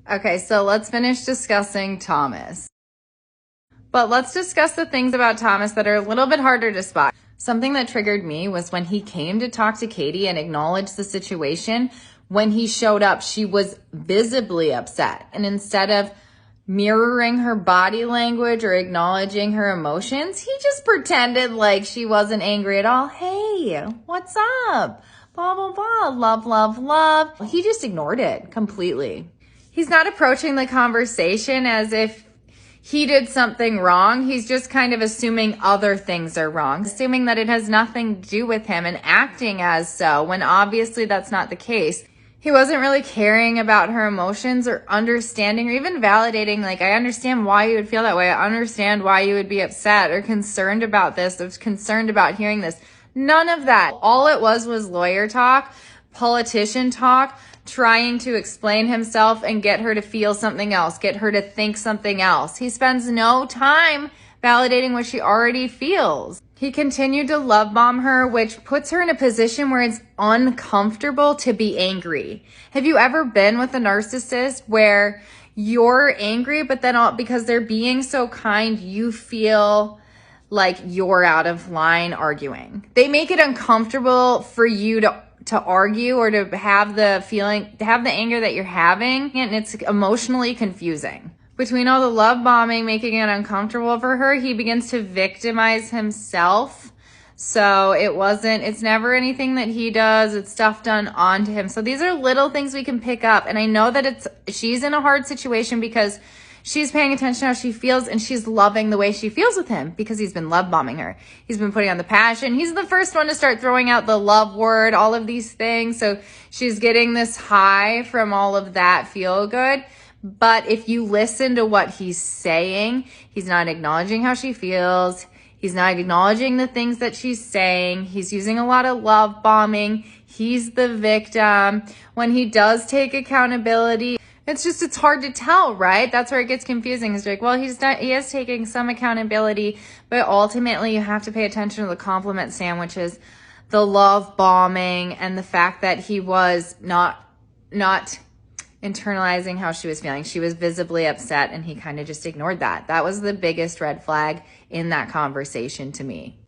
Okay, so let's finish discussing Thomas. But let's discuss the things about Thomas that are a little bit harder to spot. Something that triggered me was when he came to talk to Katie and acknowledge the situation. When he showed up, she was visibly upset. And instead of mirroring her body language or acknowledging her emotions, he just pretended like she wasn't angry at all. Hey, what's up? Blah, blah, blah. Love, love, love. He just ignored it completely. He's not approaching the conversation as if he did something wrong. He's just kind of assuming other things are wrong, assuming that it has nothing to do with him and acting as so, when obviously that's not the case. He wasn't really caring about her emotions or understanding or even validating, like, I understand why you would feel that way. I understand why you would be upset or concerned about this. I was concerned about hearing this. None of that. All it was lawyer talk, politician talk, trying to explain himself and get her to feel something else, get her to think something else. He spends no time validating what she already feels. He continued to love bomb her, which puts her in a position where it's uncomfortable to be angry. Have you ever been with a narcissist where you're angry, but then because they're being so kind, you feel like you're out of line arguing? They make it uncomfortable for you to argue or to have the feeling, to have the anger that you're having, and it's emotionally confusing. Between all the love bombing making it uncomfortable for her, he begins to victimize himself. So it's never anything that he does. It's stuff done onto him. So these are little things we can pick up. And I know that she's in a hard situation because she's paying attention to how she feels and she's loving the way she feels with him because he's been love bombing her. He's been putting on the passion. He's the first one to start throwing out the love word, all of these things. So she's getting this high from all of that feel good. But if you listen to what he's saying, he's not acknowledging how she feels. He's not acknowledging the things that she's saying. He's using a lot of love bombing. He's the victim. When he does take accountability, it's hard to tell, right? That's where it gets confusing. It's like, well, he is taking some accountability, but ultimately you have to pay attention to the compliment sandwiches, the love bombing, and the fact that he was not internalizing how she was feeling. She was visibly upset and he kind of just ignored that. That was the biggest red flag in that conversation to me.